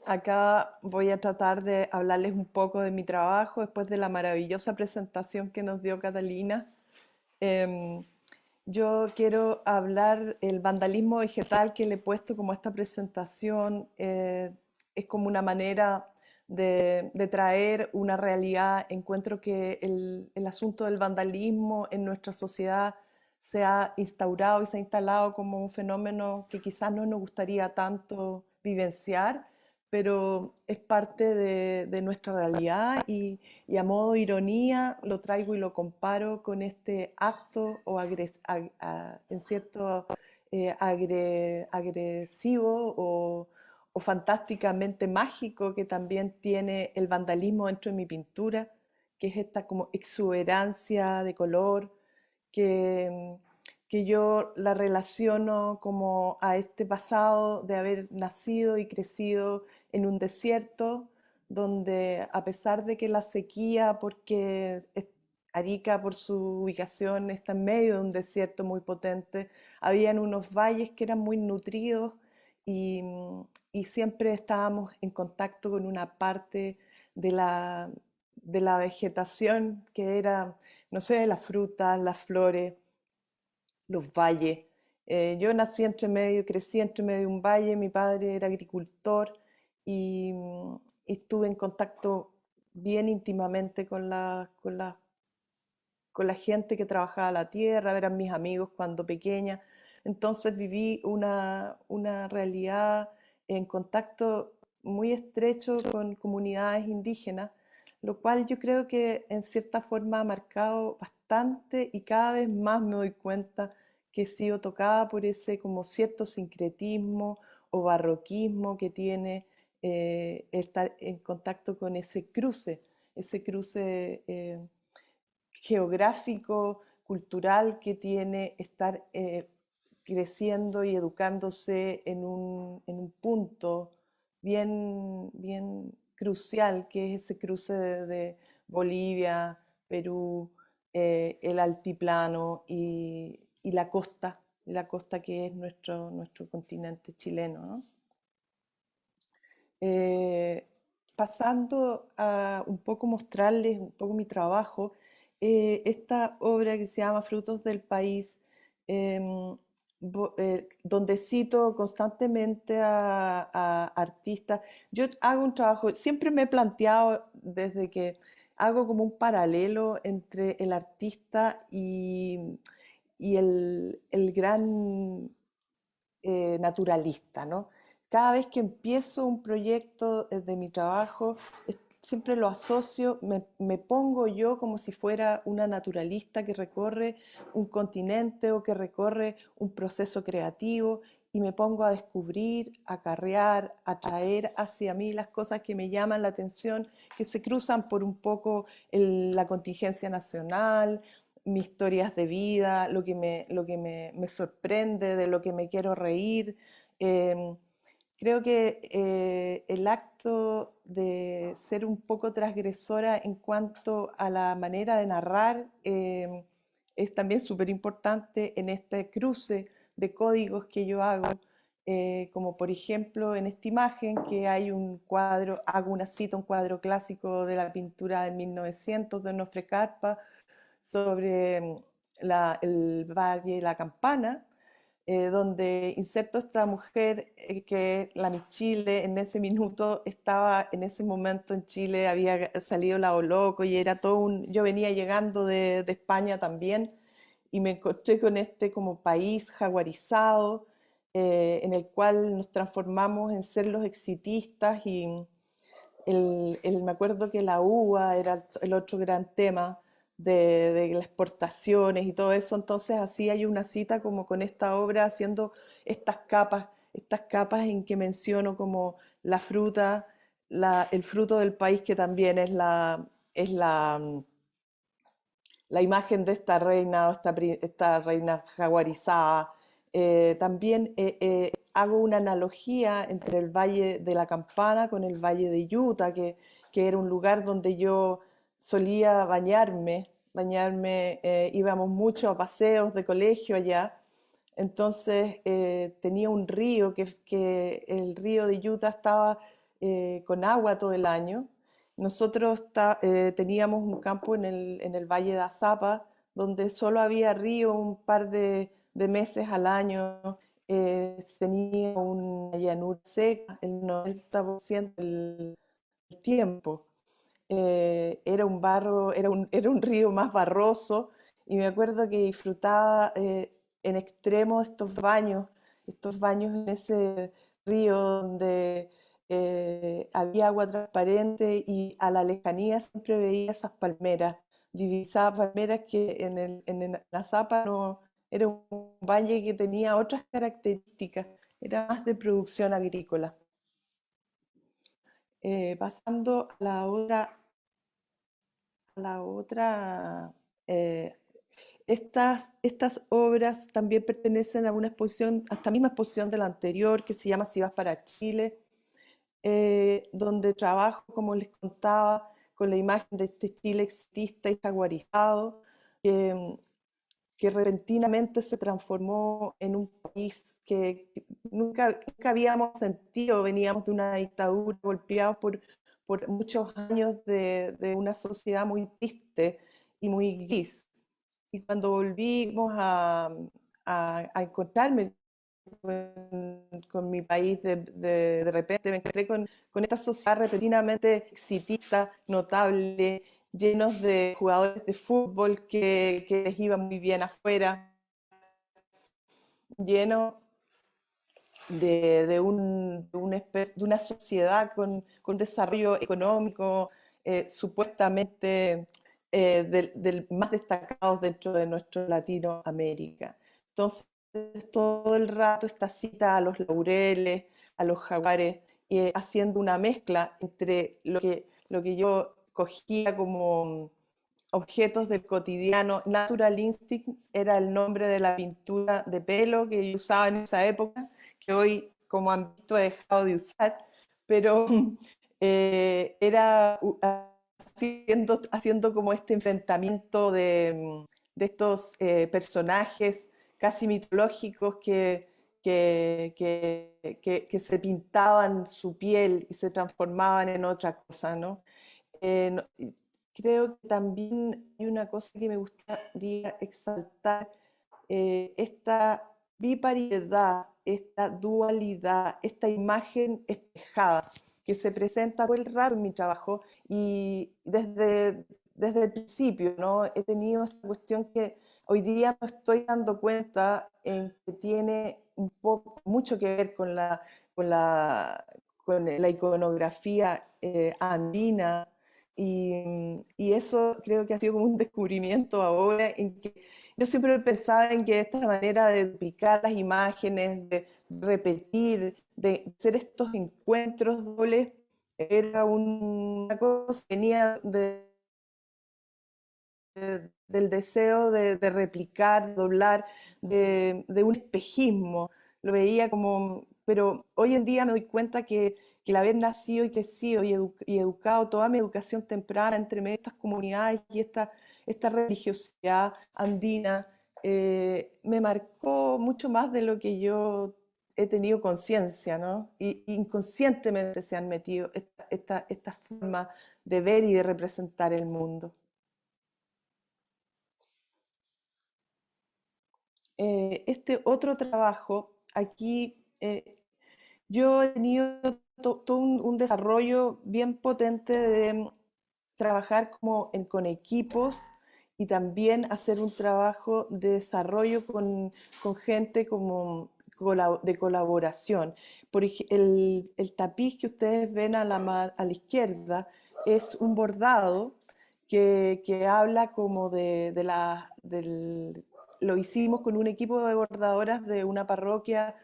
Acá voy a tratar de hablarles un poco de mi trabajo después de la maravillosa presentación que nos dio Catalina. Em, yo quiero hablar el vandalismo vegetal que le he puesto como a esta presentación. Es como una manera de traer una realidad. Encuentro que el asunto del vandalismo en nuestra sociedad se ha instaurado y se ha instalado como un fenómeno que quizás no nos gustaría tanto vivenciar, pero es parte de nuestra realidad y a modo de ironía lo traigo y lo comparo con este acto o en cierto agresivo o fantásticamente mágico que también tiene el vandalismo dentro de mi pintura, que es esta como exuberancia de color que, que yo la relaciono como a este pasado de haber nacido y crecido en un desierto donde a pesar de que la sequía, Arica por su ubicación está en medio de un desierto muy potente, habían unos valles que eran muy nutridos y, y siempre estábamos en contacto con una parte de de la vegetación que era, no sé, las frutas, las flores, los valles. Yo nací entre medio, crecí entre medio de un valle, mi padre era agricultor y estuve en contacto bien íntimamente con la gente que trabajaba la tierra, eran mis amigos cuando pequeña. Entonces viví una realidad en contacto muy estrecho con comunidades indígenas, lo cual yo creo que en cierta forma ha marcado bastante y cada vez más me doy cuenta que he sido tocada por ese como cierto sincretismo o barroquismo que tiene estar en contacto con ese cruce geográfico, cultural que tiene estar creciendo y educándose en un punto bien crucial, que es ese cruce de Bolivia, Perú, el altiplano y la costa que es nuestro continente chileno, ¿no? Eh, Pasando a un poco mostrarles un poco mi trabajo, esta obra que se llama Frutos del País, em, donde cito constantemente a artistas. Yo hago un trabajo, siempre me he planteado desde que hago como un paralelo entre el artista y el gran naturalista, ¿no? Cada vez que empiezo un proyecto de mi trabajo, siempre lo asocio, me pongo yo como si fuera una naturalista que recorre un continente o que recorre un proceso creativo y me pongo a descubrir, a carrear, a traer hacia mí las cosas que me llaman la atención, que se cruzan por un poco la contingencia nacional, mis historias de vida, me sorprende, de lo que me quiero reír. Em, Creo que el acto de ser un poco transgresora en cuanto a la manera de narrar es también súper importante en este cruce de códigos que yo hago, como por ejemplo en esta imagen que hay un cuadro, hago una cita, un cuadro clásico de la pintura de 1900 de Onofre Carpa, sobre el Valle de la Campana, donde inserto esta mujer que la Miss Chile en ese minuto estaba, en ese momento en Chile había salido la Loco y era todo un, yo venía llegando de España también y me encontré con este como país jaguarizado en el cual nos transformamos en ser los exitistas y me acuerdo que la uva era el otro gran tema de las exportaciones y todo eso, entonces así hay una cita como con esta obra haciendo estas capas en que menciono como la fruta, el fruto del país que también es la imagen de esta reina o esta reina jaguarizada. También hago una analogía entre el Valle de la Campana con el Valle de Utah, que era un lugar donde yo solía bañarme, íbamos mucho a paseos de colegio allá. Entonces tenía un río que el río de Utah estaba con agua todo el año. Nosotros teníamos un campo en el Valle de Azapa, donde solo había río un par de meses al año. Tenía una llanura seca el 90% del tiempo. Era un barro, era un río más barroso, y me acuerdo que disfrutaba en extremo estos baños en ese río donde había agua transparente, y a la lejanía siempre veía esas palmeras, divisaba palmeras que la Zapa no era un valle que tenía otras características, era más de producción agrícola. Pasando a la otra, eh, estas obras también pertenecen a una exposición, a esta misma exposición de la anterior, que se llama Si vas para Chile, donde trabajo, como les contaba, con la imagen de este Chile exitista y jaguarizado, que, que repentinamente se transformó en un país que nunca habíamos sentido. Veníamos de una dictadura, golpeados por muchos años de una sociedad muy triste y muy gris. Y cuando volvimos a encontrarme con mi país, de repente me encontré con esta sociedad repentinamente exitista, notable, llenos de jugadores de fútbol que les iba muy bien afuera, lleno de una sociedad con desarrollo económico, supuestamente del más destacados dentro de nuestro Latinoamérica. Entonces, todo el rato esta cita a los laureles, a los jaguares, haciendo una mezcla entre lo que yo cogía como objetos del cotidiano. Natural Instincts era el nombre de la pintura de pelo que yo usaba en esa época, que hoy, como han visto, he dejado de usar, pero era haciendo como este enfrentamiento de estos personajes casi mitológicos que se pintaban su piel y se transformaban en otra cosa, ¿no? No, creo que también hay una cosa que me gustaría exaltar, esta bipariedad, esta dualidad, esta imagen espejada que se presenta todo el rato en mi trabajo, y desde el principio, ¿no? He tenido esta cuestión que hoy día me estoy dando cuenta en que tiene mucho que ver con la, con la iconografía andina, y eso creo que ha sido como un descubrimiento ahora, en que yo siempre pensaba en que esta manera de duplicar las imágenes, de repetir, de hacer estos encuentros dobles, era una cosa que venía del deseo de replicar, de doblar, de un espejismo. Lo veía como, pero hoy en día me doy cuenta que el haber nacido y crecido y educado toda mi educación temprana entre medio de estas comunidades y esta religiosidad andina, me marcó mucho más de lo que yo he tenido conciencia, ¿no? Y inconscientemente se han metido esta forma de ver y de representar el mundo. Este otro trabajo, aquí yo he tenido todo un desarrollo bien potente de trabajar con equipos, y también hacer un trabajo de desarrollo con gente como de colaboración. El tapiz que ustedes ven a la izquierda es un bordado que habla como lo hicimos con un equipo de bordadoras de una parroquia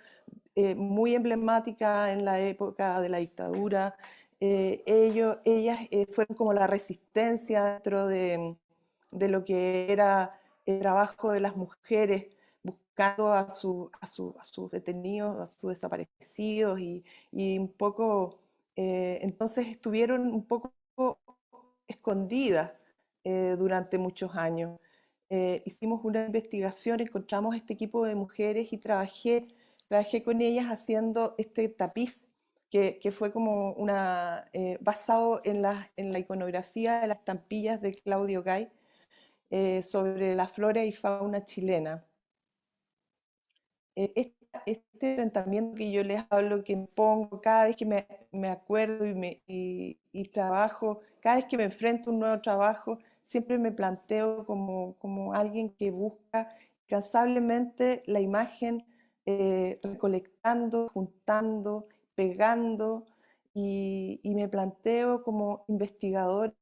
muy emblemática en la época de la dictadura. Ellas fueron como la resistencia dentro de lo que era el trabajo de las mujeres, buscando a sus detenidos, a sus desaparecidos, y un poco, entonces estuvieron un poco escondidas durante muchos años. Hicimos una investigación, encontramos este equipo de mujeres y trabajé con ellas haciendo este tapiz que fue como basado en la iconografía de las estampillas de Claudio Gay sobre la flora y fauna chilena. Este enfrentamiento que yo les hablo, que pongo cada vez que me acuerdo y trabajo, cada vez que me enfrento a un nuevo trabajo, siempre me planteo como alguien que busca incansablemente la imagen, recolectando, juntando, pegando, y me planteo como investigadora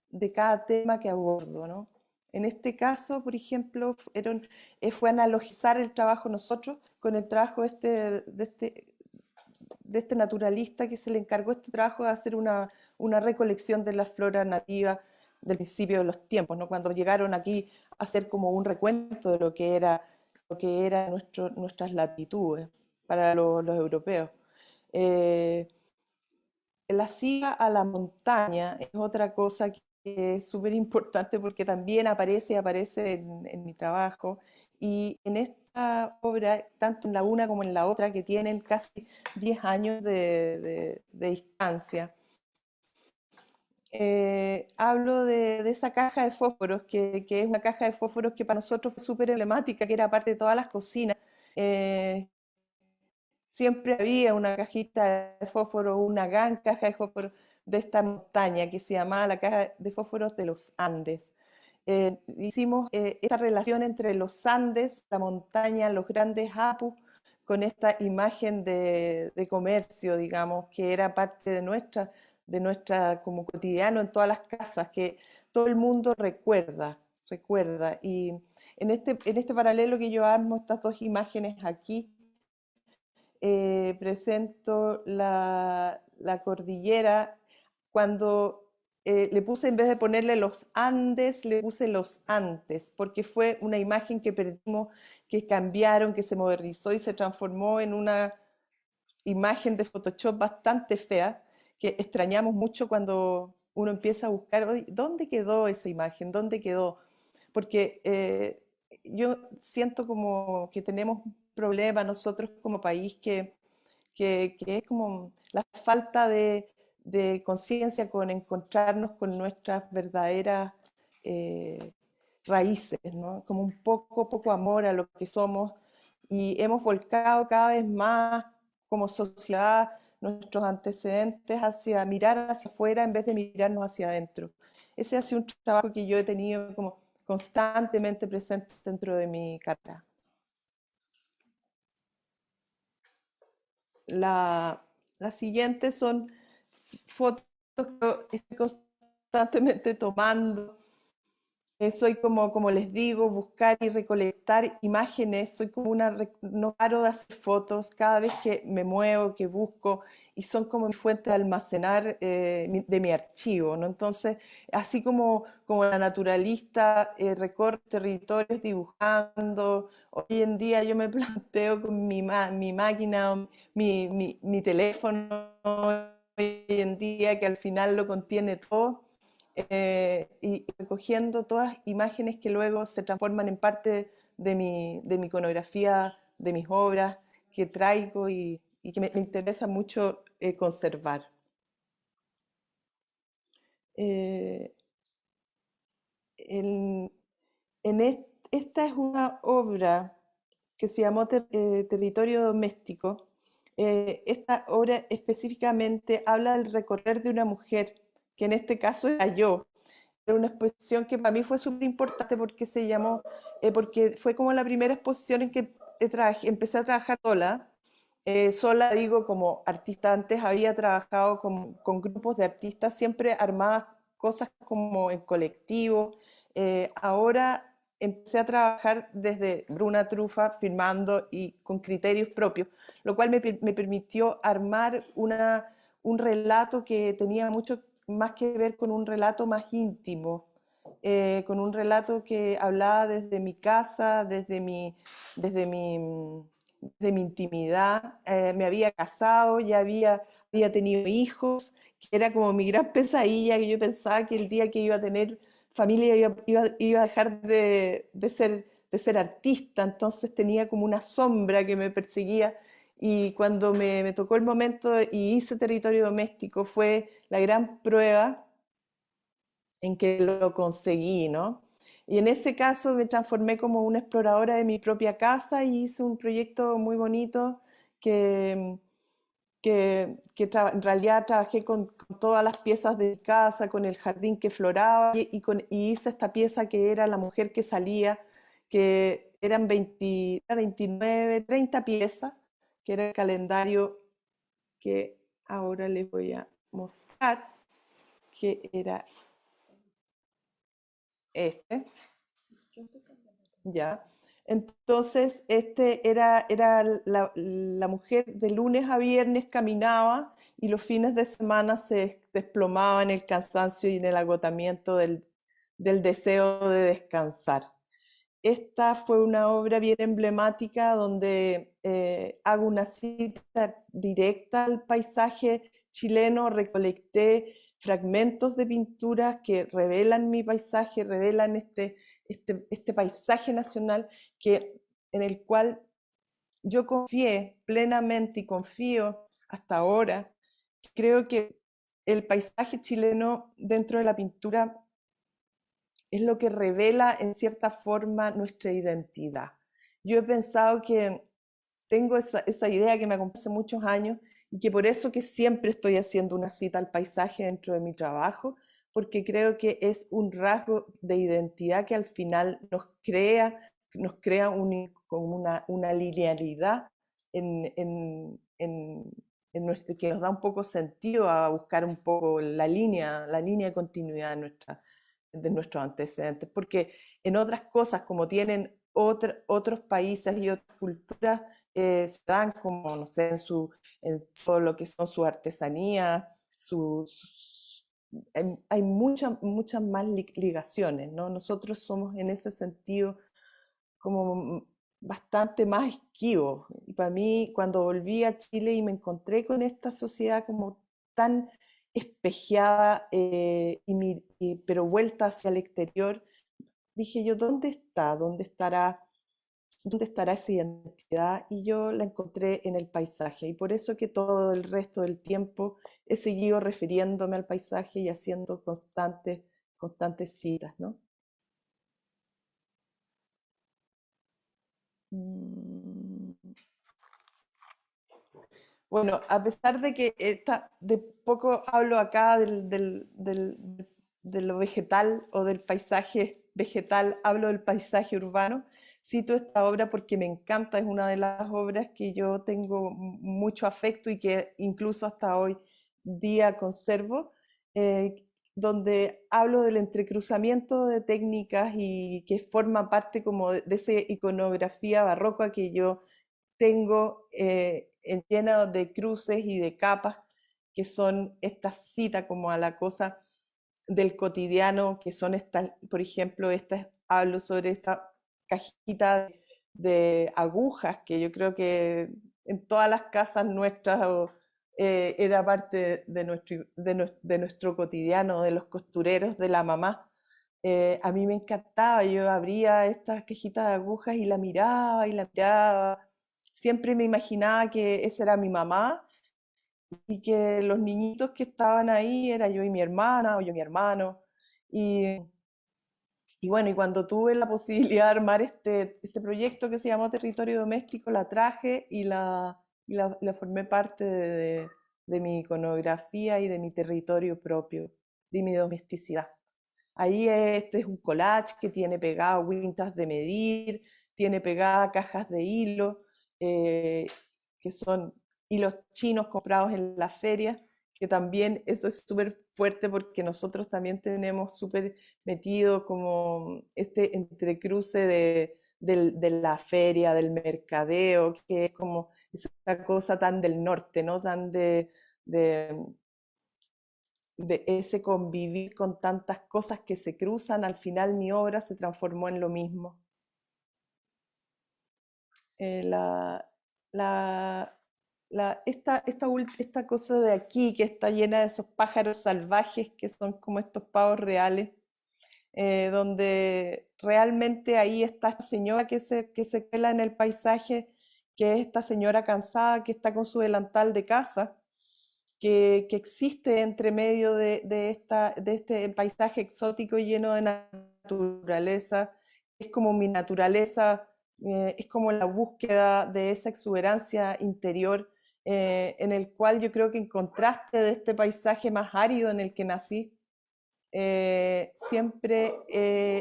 de cada tema que abordo, ¿no? En este caso, por ejemplo, fue analogizar el trabajo nosotros con el trabajo de este naturalista que se le encargó este trabajo de hacer una recolección de la flora nativa del principio de los tiempos, ¿no? Cuando llegaron aquí a hacer como un recuento de lo que era nuestras latitudes para los europeos. Eh, la siga a la montaña es otra cosa que es súper importante porque también aparece en mi trabajo, y en esta obra, tanto en la una como en la otra, que tienen casi 10 años de distancia, hablo de esa caja de fósforos, que es una caja de fósforos que para nosotros fue súper emblemática, que era parte de todas las cocinas. Eh, Siempre había una cajita de fósforo, una gran caja de fósforo de esta montaña que se llamaba la caja de fósforos de los Andes. Hicimos esta relación entre los Andes, la montaña, los grandes apus, con esta imagen de comercio, digamos, que era parte de nuestra como cotidiano en todas las casas, que todo el mundo recuerda. Y en este paralelo que yo armo estas dos imágenes aquí, presento la cordillera cuando le puse, en vez de ponerle los Andes, le puse los antes, porque fue una imagen que perdimos, que cambiaron, que se modernizó y se transformó en una imagen de Photoshop bastante fea, que extrañamos mucho cuando uno empieza a buscar: "Oye, ¿dónde quedó esa imagen? ¿Dónde quedó?". Porque yo siento como que tenemos un problema nosotros como país, que es como la falta de conciencia con encontrarnos con nuestras verdaderas eh, raíces, ¿no? Como un poco amor a lo que somos, y hemos volcado cada vez más como sociedad nuestros antecedentes hacia mirar hacia afuera en vez de mirarnos hacia adentro. Ese ha sido un trabajo que yo he tenido como constantemente presente dentro de mi carrera. La, las siguientes son fotos que estoy constantemente tomando. Soy como les digo, buscar y recolectar imágenes. Soy como no paro de hacer fotos cada vez que me muevo, que busco, y son como mi fuente de almacenar de mi archivo, ¿no? Entonces, así como la naturalista recorre territorios dibujando, hoy en día yo me planteo con mi máquina, o mi teléfono, hoy en día, que al final lo contiene todo, y recogiendo todas imágenes que luego se transforman en parte de mi iconografía, de mis obras que traigo, y que me interesa mucho conservar. Eh, en, esta es una obra que se llamó Territorio Doméstico. Esta obra específicamente habla del recorrer de una mujer, que en este caso era yo. Era una exposición que para mí fue súper importante porque fue como la primera exposición en que empecé a trabajar sola. Sola digo como artista. Antes había trabajado con grupos de artistas, siempre armaba cosas como en colectivo. Ahora empecé a trabajar desde Bruna Trufa, filmando y con criterios propios, lo cual me permitió armar un relato que tenía mucho más que ver con un relato más íntimo, con un relato que hablaba desde mi casa, desde mi intimidad. Me había casado, ya había tenido hijos, que era como mi gran pesadilla, que yo pensaba que el día que iba a tener familia iba a dejar de ser artista. Entonces tenía como una sombra que me perseguía, Y cuando me tocó el momento y hice territorio doméstico, fue la gran prueba en que lo conseguí, ¿no? Y en ese caso me transformé como una exploradora de mi propia casa y hice un proyecto muy bonito que, en realidad trabajé con todas las piezas de casa, con el jardín que floraba y hice esta pieza que era la mujer que salía, que eran 20, 29, 30 piezas, que era el calendario que ahora les voy a mostrar, que era este. Ya. Entonces, era la mujer de lunes a viernes caminaba y los fines de semana se desplomaba en el cansancio y en el agotamiento del deseo de descansar. Esta fue una obra bien emblemática donde hago una cita directa al paisaje chileno, recolecté fragmentos de pinturas que revelan mi paisaje, revelan este paisaje nacional en el cual yo confié plenamente y confío hasta ahora. Creo que el paisaje chileno dentro de la pintura es lo que revela en cierta forma nuestra identidad. Yo he pensado que tengo esa idea que me acompaña hace muchos años y que por eso que siempre estoy haciendo una cita al paisaje dentro de mi trabajo, porque creo que es un rasgo de identidad que al final nos crea como una linealidad que nos da un poco sentido a buscar un poco la línea de continuidad de nuestros antecedentes, porque en otras cosas, como tienen otros países y otras culturas, se dan como, no sé, en todo lo que son su artesanía, hay muchas más ligaciones, ¿no? Nosotros somos en ese sentido como bastante más esquivos. Y para mí, cuando volví a Chile y me encontré con esta sociedad como tan espejeada, pero vuelta hacia el exterior, dije yo, ¿dónde está? ¿Dónde estará esa identidad? Y yo la encontré en el paisaje. Y por eso que todo el resto del tiempo he seguido refiriéndome al paisaje y haciendo constantes citas, ¿no? Mm. Bueno, a pesar de que de poco hablo acá de lo vegetal o del paisaje vegetal, hablo del paisaje urbano. Cito esta obra porque me encanta, es una de las obras que yo tengo mucho afecto y que incluso hasta hoy día conservo, donde hablo del entrecruzamiento de técnicas y que forma parte como de esa iconografía barroca que yo tengo llena de cruces y de capas, que son estas citas como a la cosa del cotidiano, que son estas, por ejemplo, hablo sobre esta cajita de agujas, que yo creo que en todas las casas nuestras era parte de nuestro cotidiano, de los costureros, de la mamá. A mí me encantaba, yo abría estas cajitas de agujas y la miraba y la miraba. Siempre me imaginaba que esa era mi mamá y que los niñitos que estaban ahí era yo y mi hermana o yo y mi hermano. Y, y bueno, y cuando tuve la posibilidad de armar este proyecto que se llamó Territorio Doméstico, la traje y la formé parte de mi iconografía y de mi territorio propio, de mi domesticidad. Ahí este es un collage que tiene pegado cintas de medir, tiene pegadas cajas de hilo, eh, que son hilos chinos comprados en la feria, que también eso es súper fuerte porque nosotros también tenemos súper metido como este entrecruce de la feria, del mercadeo, que es como esa cosa tan del norte, ¿no? Tan de de ese convivir con tantas cosas que se cruzan, al final mi obra se transformó en lo mismo. Eh, la, la, esta cosa de aquí que está llena de esos pájaros salvajes que son como estos pavos reales, donde realmente ahí está esta señora que se cuela en el paisaje que es esta señora cansada que está con su delantal de casa, que existe entre medio de este paisaje exótico lleno de naturaleza. Es como mi naturaleza, es como la búsqueda de esa exuberancia interior, en el cual yo creo que en contraste de este paisaje más árido en el que nací, siempre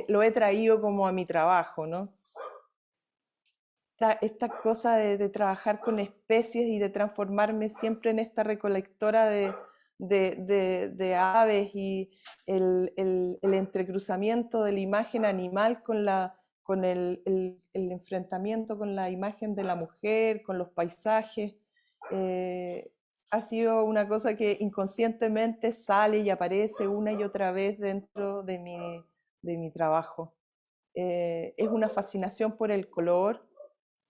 lo he traído como a mi trabajo, ¿no? Esta cosa de trabajar con especies y de transformarme siempre en esta recolectora de aves, y el entrecruzamiento de la imagen animal con el enfrentamiento con la imagen de la mujer, con los paisajes, eh, ha sido una cosa que inconscientemente sale y aparece una y otra vez dentro de mi trabajo. Es una fascinación por el color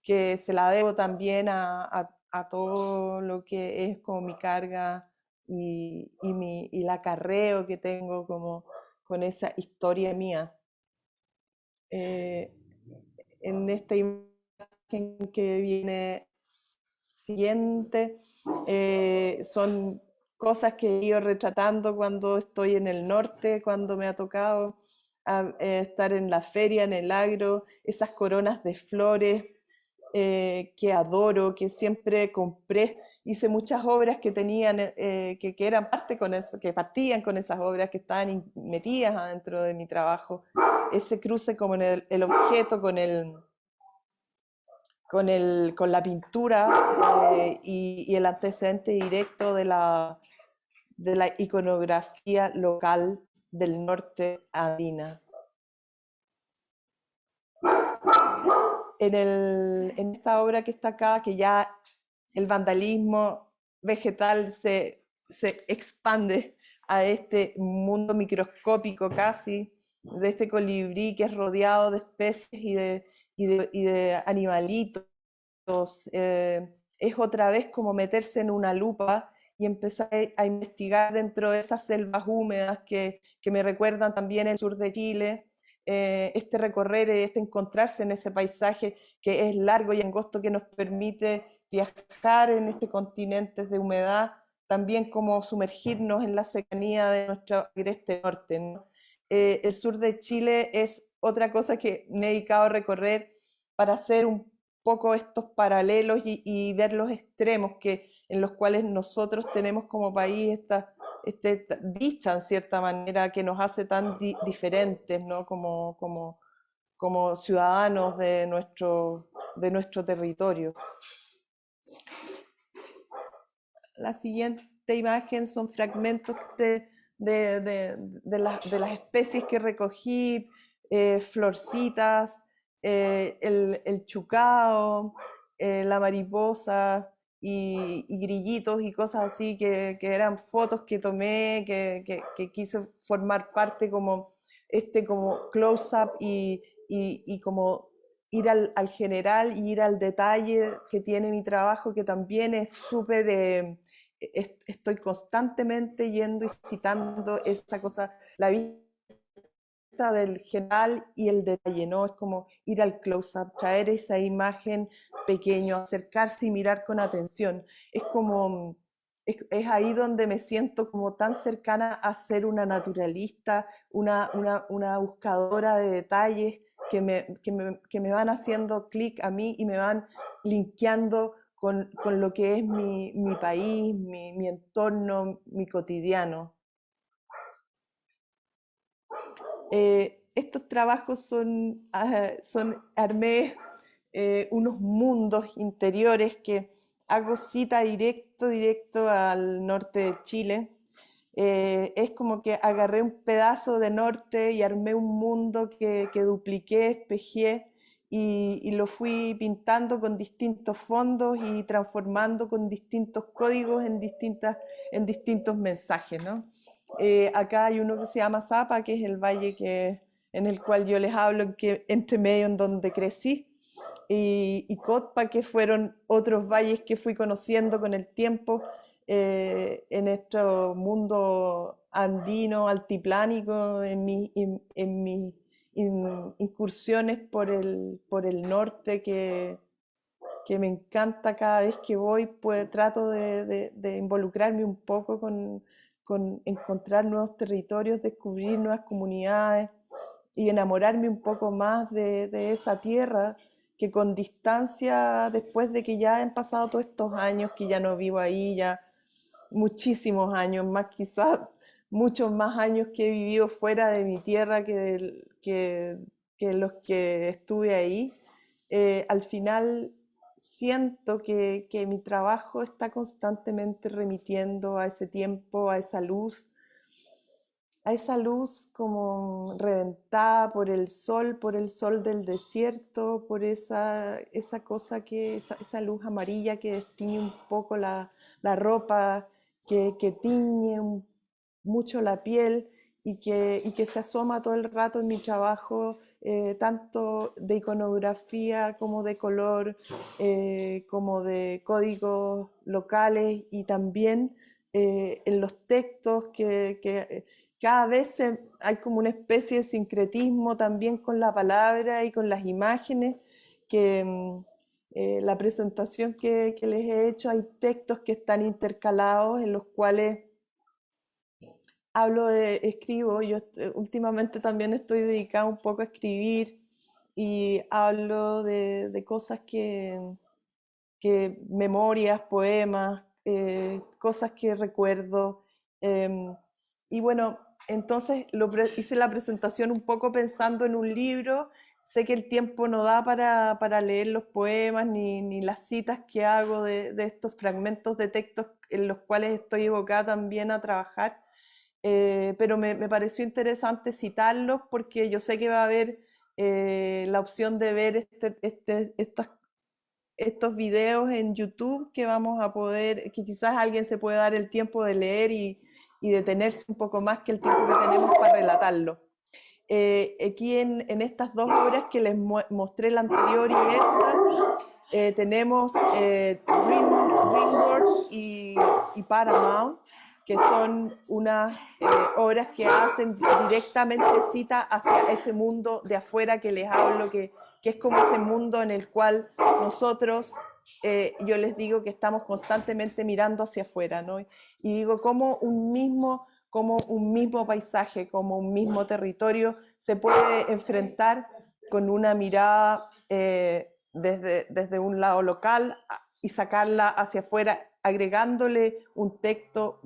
que se la debo también a todo lo que es como mi carga y el acarreo que tengo como con esa historia mía. Eh, en esta imagen que viene siguiente, son cosas que he ido retratando cuando estoy en el norte, cuando me ha tocado estar en la feria, en el agro, esas coronas de flores que adoro, que siempre compré. Hice muchas obras que tenían, que eran parte con eso, que partían con esas obras que estaban metidas adentro de mi trabajo. Ese cruce como en el objeto con la pintura, y el antecedente directo de la iconografía local del norte andina. En esta obra que está acá, que ya el vandalismo vegetal se expande a este mundo microscópico casi, de este colibrí que es rodeado de especies y de animalitos. Es otra vez como meterse en una lupa y empezar a investigar dentro de esas selvas húmedas que me recuerdan también el sur de Chile, este recorrer, este encontrarse en ese paisaje que es largo y angosto, que nos permite viajar en este continente de humedad, también como sumergirnos en la cercanía de nuestro agreste norte, ¿no? El sur de Chile es otra cosa que me he dedicado a recorrer para hacer un poco estos paralelos y ver los extremos en los cuales nosotros tenemos como país esta dicha, en cierta manera, que nos hace tan diferentes, ¿no? Como ciudadanos de nuestro territorio. La siguiente imagen son fragmentos de las especies que recogí, florcitas, el chucao, la mariposa y grillitos y cosas así, que eran fotos que tomé, que quise formar parte como close-up y como ir al general y ir al detalle que tiene mi trabajo, que también es súper, estoy constantemente yendo y citando esa cosa, la vista del general y el detalle, ¿no? Es como ir al close-up, traer esa imagen pequeño, acercarse y mirar con atención. Es como, es ahí donde me siento como tan cercana a ser una naturalista, una buscadora de detalles que me van haciendo clic a mí y me van linkeando con lo que es mi país, mi entorno, mi cotidiano. Estos trabajos armé unos mundos interiores que hago cita directo al norte de Chile. Es como que agarré un pedazo de norte y armé un mundo que dupliqué, espejé y lo fui pintando con distintos fondos y transformando con distintos códigos en distintos mensajes, ¿no? Acá hay uno que se llama Zapa, que es el valle en el cual yo les hablo, entre medio en donde crecí, y Cotpa, que fueron otros valles que fui conociendo con el tiempo en nuestro mundo andino, altiplánico, en mis incursiones por el norte que me encanta cada vez que voy, pues trato de involucrarme un poco con encontrar nuevos territorios, descubrir nuevas comunidades y enamorarme un poco más de esa tierra que con distancia, después de que ya han pasado todos estos años que ya no vivo ahí, ya muchísimos años, más quizás muchos más años que he vivido fuera de mi tierra que los que estuve ahí, al final siento que mi trabajo está constantemente remitiendo a ese tiempo, a esa luz como reventada por el sol del desierto, por esa cosa esa luz amarilla que destiñe un poco la ropa, que tiñe mucho la piel y que se asoma todo el rato en mi trabajo, tanto de iconografía como de color, como de códigos locales y también en los textos cada vez hay como una especie de sincretismo también con la palabra y con las imágenes, que la presentación que les he hecho hay textos que están intercalados en los cuales escribo. Yo últimamente también estoy dedicada un poco a escribir y hablo de cosas que memorias, poemas, cosas que recuerdo. em, y bueno, entonces hice la presentación un poco pensando en un libro. Sé que el tiempo no da para leer los poemas ni las citas que hago de estos fragmentos de textos en los cuales estoy evocada también a trabajar, pero me pareció interesante citarlos porque yo sé que va a haber la opción de ver estos videos en YouTube que vamos a poder, que quizás alguien se puede dar el tiempo de leer y detenerse un poco más que el tiempo que tenemos para relatarlo. Aquí en estas dos obras que les mostré, la anterior y esta, tenemos Greenboard y Paramount, que son unas obras que hacen directamente cita hacia ese mundo de afuera que les hablo, que es como ese mundo en el cual nosotros, yo les digo que estamos constantemente mirando hacia afuera, ¿no? Y digo, como un mismo paisaje, como un mismo territorio se puede enfrentar con una mirada desde un lado local y sacarla hacia afuera, agregándole un texto,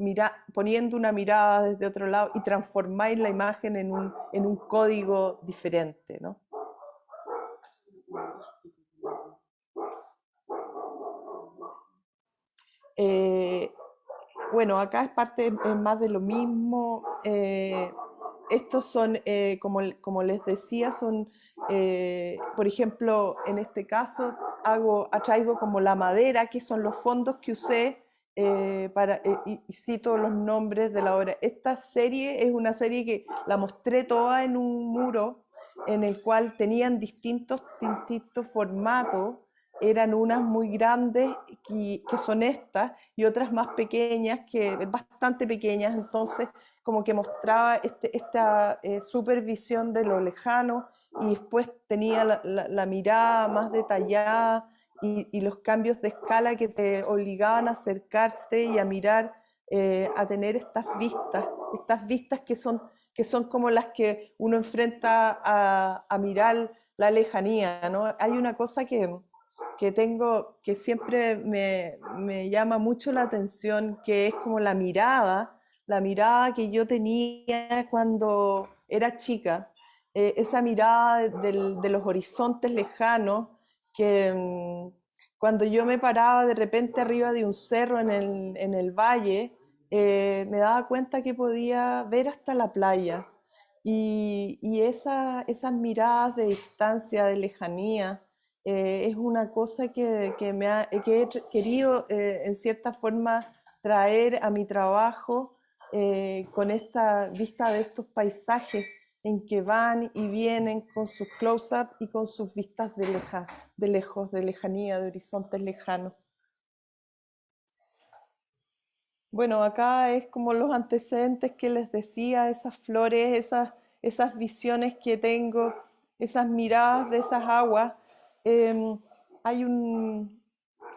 poniendo una mirada desde otro lado y transformáis la imagen en un código diferente, ¿no? Eh, bueno, acá es parte es más de lo mismo. Estos son, como les decía, son, por ejemplo, en este caso, atraigo como la madera, que son los fondos que usé y cito los nombres de la obra. Esta serie es una serie que la mostré toda en un muro en el cual tenían distintos formatos. Eran unas muy grandes que son estas y otras más pequeñas, bastante pequeñas, entonces como que mostraba esta supervisión de lo lejano y después tenía la mirada más detallada y los cambios de escala que te obligaban a acercarse y a mirar, a tener estas vistas que son como las que uno enfrenta a mirar la lejanía, ¿no? Hay una cosa que tengo, que siempre me llama mucho la atención, que es como la mirada que yo tenía cuando era chica, esa mirada de los horizontes lejanos, que cuando yo me paraba de repente arriba de un cerro en el valle, me daba cuenta que podía ver hasta la playa. Y esas miradas de distancia, de lejanía, es una cosa que he querido en cierta forma traer a mi trabajo, con esta vista de estos paisajes en que van y vienen con sus close-up y con sus vistas de lejos, de lejanía, de horizontes lejanos. Bueno, acá es como los antecedentes que les decía, esas flores, esas visiones que tengo, esas miradas de esas aguas. Em, hay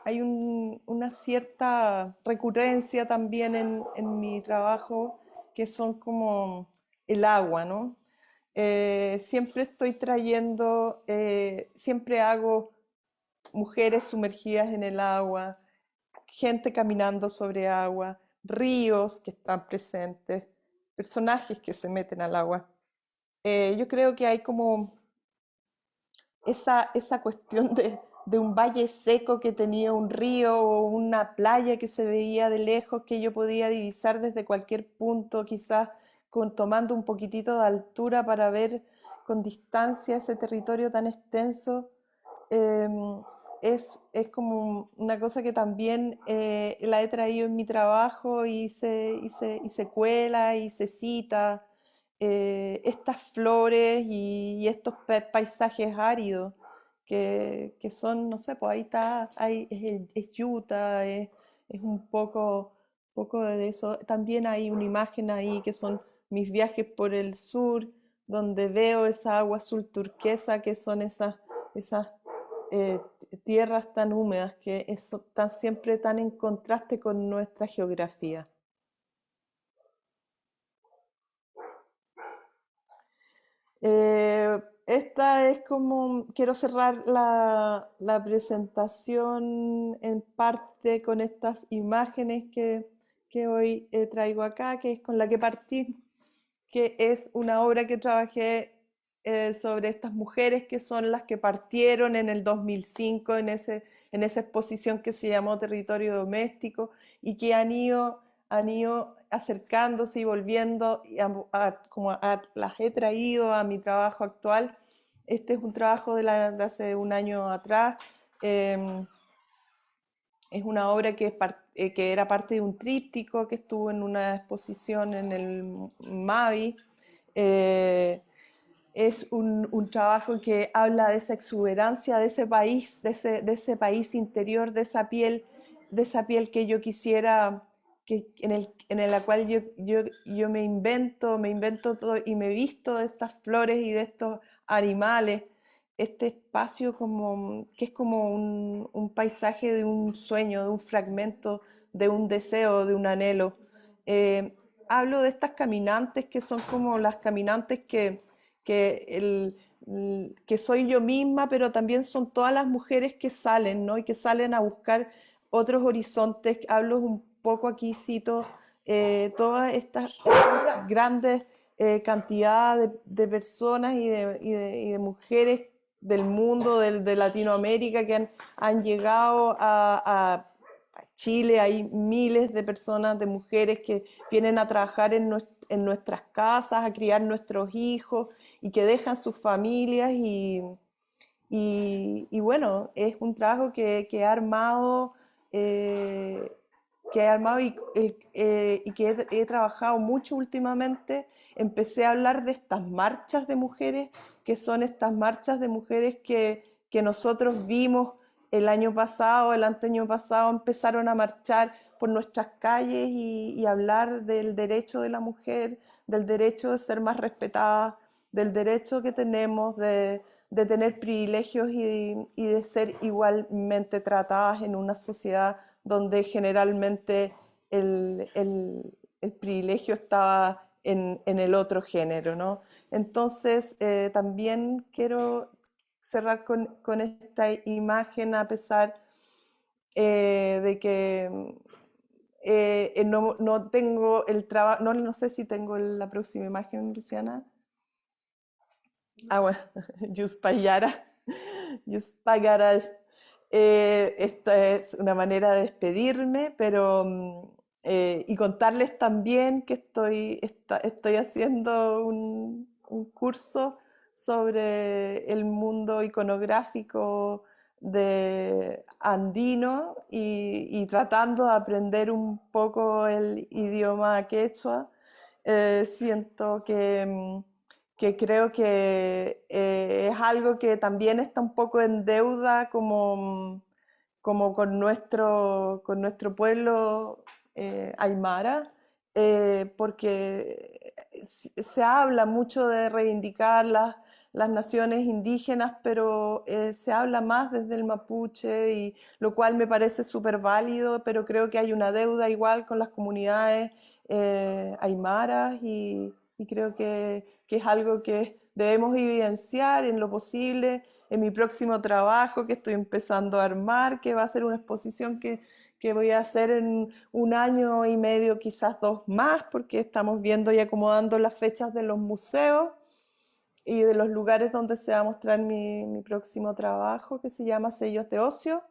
hay una cierta recurrencia también en mi trabajo, que son como el agua, ¿no? Siempre estoy trayendo, siempre hago mujeres sumergidas en el agua, gente caminando sobre agua, ríos que están presentes, personajes que se meten al agua. Yo creo que hay como esa cuestión de un valle seco que tenía un río o una playa que se veía de lejos, que yo podía divisar desde cualquier punto, quizás tomando un poquitito de altura para ver con distancia ese territorio tan extenso. em, es como una cosa que también la he traído en mi trabajo y se cuela y se cita, estas flores y estos paisajes áridos que son, no sé, pues ahí está, es Utah, es un poco de eso. También hay una imagen ahí que son mis viajes por el sur, donde veo esa agua azul turquesa, que son esas eh, tierras tan húmedas que están siempre tan en contraste con nuestra geografía. Esta es como, quiero cerrar la presentación en parte con estas imágenes que hoy traigo acá, que es con la que partí, que es una obra que trabajé sobre estas mujeres que son las que partieron en el 2005 en esa exposición que se llamó Territorio Doméstico y que han ido acercándose y volviendo, como las he traído a mi trabajo actual. Este es un trabajo de hace un año atrás. eh, es una obra que era parte de un tríptico que estuvo en una exposición en el Mavi. Eh, es un trabajo que habla de esa exuberancia de ese país, de ese país interior, de esa piel que yo quisiera, en la cual yo me invento todo y me visto de estas flores y de estos animales, este espacio como, que es como un paisaje de un sueño, de un fragmento, de un deseo, de un anhelo. Eh, Hablo de estas caminantes que son como las caminantes que soy yo misma, pero también son todas las mujeres que salen, ¿no? Y que salen a buscar otros horizontes. Hablo un poco aquí, cito todas estas grandes cantidades de personas y de mujeres del mundo, de Latinoamérica, que han llegado a Chile. Hay miles de personas, de mujeres que vienen a trabajar en nuestras casas, a criar nuestros hijos y que dejan sus familias y bueno, es un trabajo que he armado, eh, y que he trabajado mucho últimamente. Empecé a hablar de estas marchas de mujeres, que son estas marchas de mujeres que nosotros vimos el año pasado, el anteaño pasado, empezaron a marchar por nuestras calles y hablar del derecho de la mujer, del derecho de ser más respetada, del derecho que tenemos de tener privilegios y de ser igualmente tratadas en una sociedad donde generalmente el privilegio estaba en el otro género, ¿no? Entonces, también quiero cerrar con esta imagen, a pesar de que no tengo el trabajo, no sé si tengo la próxima imagen, Luciana. Ah, bueno, Yuspayara. Yuspagara. Esta es una manera de despedirme, pero y contarles también que estoy haciendo un curso sobre el mundo iconográfico de andino y tratando de aprender un poco el idioma quechua. Siento que creo que es algo que también está un poco en deuda como con nuestro pueblo aymara, porque se habla mucho de reivindicar las naciones indígenas, pero se habla más desde el mapuche, y lo cual me parece súper válido, pero creo que hay una deuda igual con las comunidades aymaras, y creo que es algo que debemos evidenciar en lo posible en mi próximo trabajo que estoy empezando a armar, que va a ser una exposición que voy a hacer en un año y medio, quizás dos más, porque estamos viendo y acomodando las fechas de los museos y de los lugares donde se va a mostrar mi próximo trabajo, que se llama Sellos de Ocio,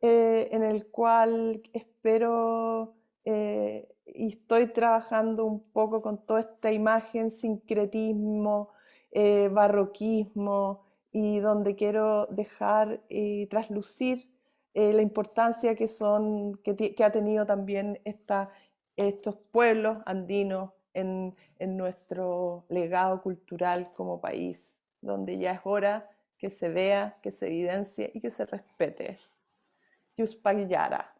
en el cual espero y estoy trabajando un poco con toda esta imagen, sincretismo, barroquismo, y donde quiero dejar y traslucir la importancia que ha tenido también estos pueblos andinos en nuestro legado cultural como país, donde ya es hora que se vea, que se evidencie y que se respete. Yuspag Yara.